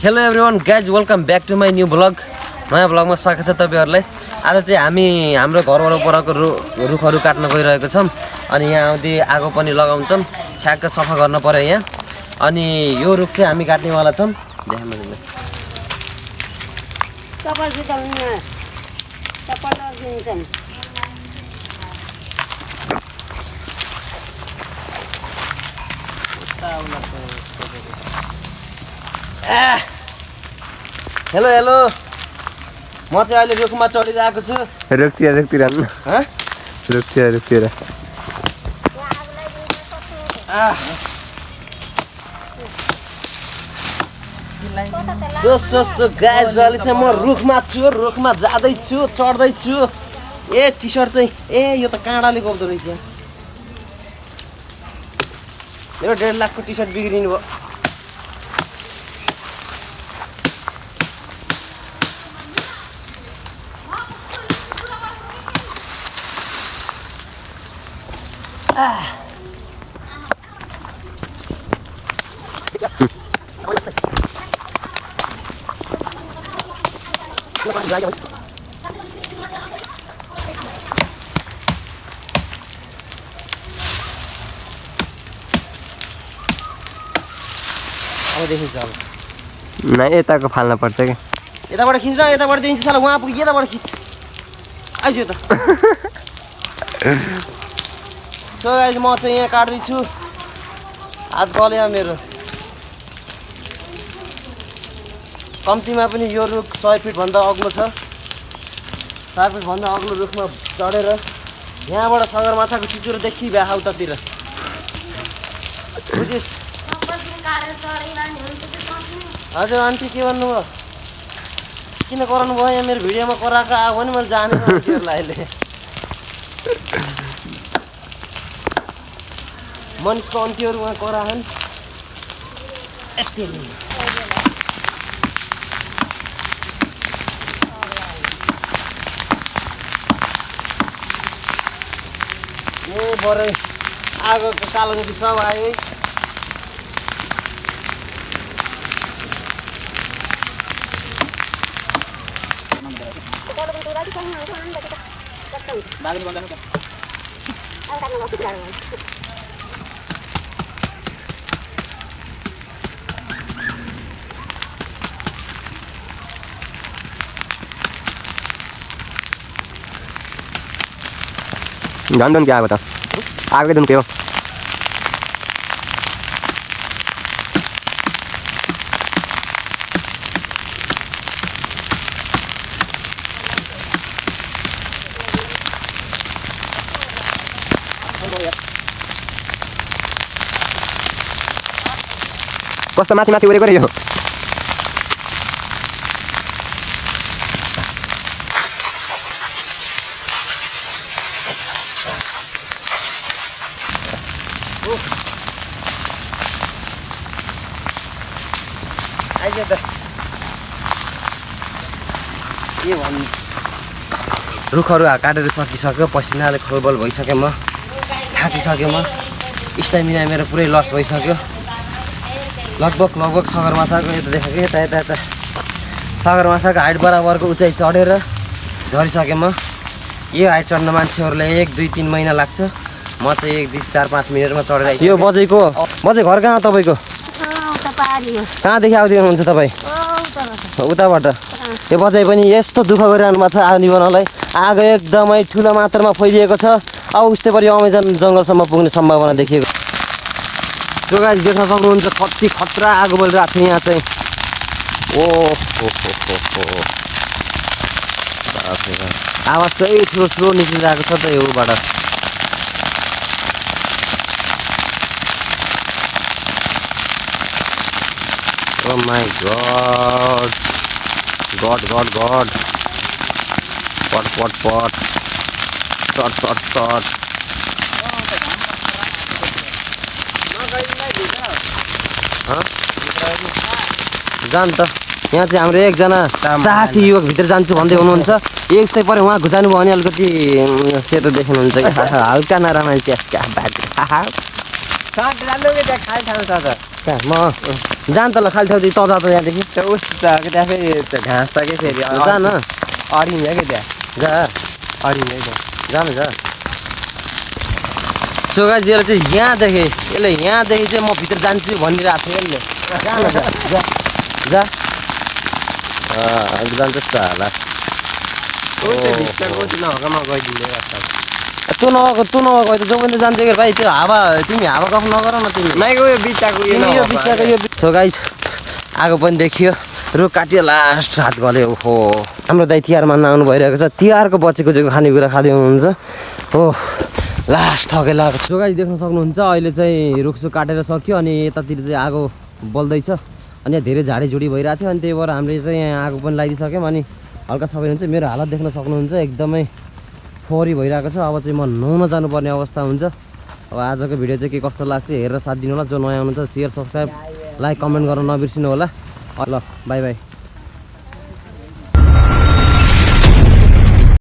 Hello everyone guys welcome back to my new blog. नयाँ ब्लगमा स्वागत छ तपाईहरुलाई। आज चाहिँ हामी हाम्रो घर वरपरको रुखहरू काट्न गइरहेको छौं अनि यहाँ आउँदै आगो पनि लगाउँछौं। छ्याक्क सफा गर्न पर्यो यहाँ। अनि यो रुख चाहिँ हामी काट्नेवाला छौं। हेलो हेलो म चाहिँ अहिले रुखमा चढिरहेको छु। रुखतिर सो गाइज अहिले चाहिँ म रुखमा छु, रुखमा जाँदैछु, चढ्दैछु। ए टी सर्ट चाहिँ यो त काँडाले गोप्दो रहेछ। मेरो 1.5 लाखको टी सर्ट बिग्रिनु भयो। नहीं यताको फाल्न पर्छ के यताबाट खिच्छ, यताबाट दिन्छ साला वहाँ पुग्यो, यताबाट खिच्छ। आइज त सो गाइज म चाहिँ यहाँ काट्दैछु। हात गल्यो मेरो। कम्तीमा पनि यो रुख 100 फिट भन्दा अग्लो छ। 100 फिट भन्दा अग्लो रुखमा चढेर यहाँबाट सगरमाथाको चुचुरो देखि भ्या उतातिर बुझिस्। हजुर आन्टी के भन्नुभयो? किन कराउनु भयो? यहाँ मेरो भिडियोमा कराएको आयो भने मैले जानेन आन्टीहरूलाई। अहिले मनिषको आन्टीहरू उहाँ कराहन्। ए बरै आगोको कालो जति सब आयो। झन् क्या आगो त आगोकै दुन के हो? कस्तो माथि माथि उडेको रे यो? आइज त के भन्नु, रुखहरू काटेर सकिसक्यो। पसिनाले खोलबल भइसक्यो। म थाकिसक्यो। म स्टामिना मेरो पुरै लस भइसक्यो। लगभग सगरमाथाको यता देखेको यता सगरमाथाको हाइट बराबरको उचाइ चढेर झरिसकेँ म। यो हाइट चढ्न मान्छेहरूलाई 1-2-3 महिना लाग्छ। म चाहिँ 1-2-4-5 मिनटमा चढेर। यो बजेको घर कहाँ तपाईँको? कहाँदेखि आउँदै हुनुहुन्छ तपाईँ? उताबाट। यो बजाइ पनि यस्तो दुःख गरिरहनु भएको छ आउने बनाउनलाई। आगो एकदमै ठुलो मात्रामा फैलिएको छ। अब उस्तै परि अमेजन जङ्गलसम्म पुग्ने सम्भावना देखिएको। त्यो गाइस देख्न सक्नुहुन्छ कति खतरा आगो बलिरहेको छ यहाँ चाहिँ। आवाज चाहिँ ठुलो निस्किरहेको छ त योबाट। Oh my God. God. Pot. Shot. जान त यहाँ चाहिँ हाम्रो एकजना साहसी युवक भित्र जान्छु भन्दै हुनुहुन्छ। एक चाहिँ पऱ्यो उहाँ घुचाउनु भयो भने अलिकति सेतो देख्नुहुन्छ कि हल्का नराम्रो क्या बात। कहाँ म जान त ल खाली ठाउँ तँ जा त यहाँदेखि त्यो उस त के त्यहाँ फेरि त्यो घाँस छ कि फेरि जा न अडिन्छ कि त्यहाँ जा अडिन्छ त्यहाँ जा न जा सोगाजीले चाहिँ यहाँदेखि यसले यहाँदेखि चाहिँ म भित्र जान्छु भनिरहेको थियो यसले जा न जा जा जा जान्छस् त होला भित्रको गइदिँदै तँ नभएको त जो पनि जान्छ कि भाइ त्यो हावा तिमी हावा गफ नगर न तिमी माइको यो बिचाको तिमी यो बिचको यो सो गाइस आगो पनि देखियो रुख काटियो लास्ट रात गल्यो ओहो हाम्रो दाइ तिहार मान्न आउनु भइरहेको छ तिहारको बचेको चाहिँ खानेकुरा खाँदै हुनुहुन्छ हो लास्ट थके लागेको सो गाइस देख्न सक्नुहुन्छ अहिले चाहिँ रुखसुख काटेर सक्यो अनि यतातिर चाहिँ आगो बल्दैछ अनि यहाँ धेरै झाडीझुडी भइरहेको थियो अनि त्यही भएर हामीले चाहिँ यहाँ आगो पनि लगाइदिइसक्यौँ अनि हल्का सबै हुन्छ मेरो हालत देख्न सक्नुहुन्छ एकदमै फोहोरी भइरहेको छ अब चाहिँ म नुहाउन जानुपर्ने अवस्था हुन्छ अब आजको भिडियो चाहिँ के कस्तो लाग्छ हेरेर साथ दिनु होला जो नयाँ आउनुहुन्छ सेयर सब्सक्राइब लाइक कमेन्ट गर्न नबिर्सिनु होला ल बाई बाई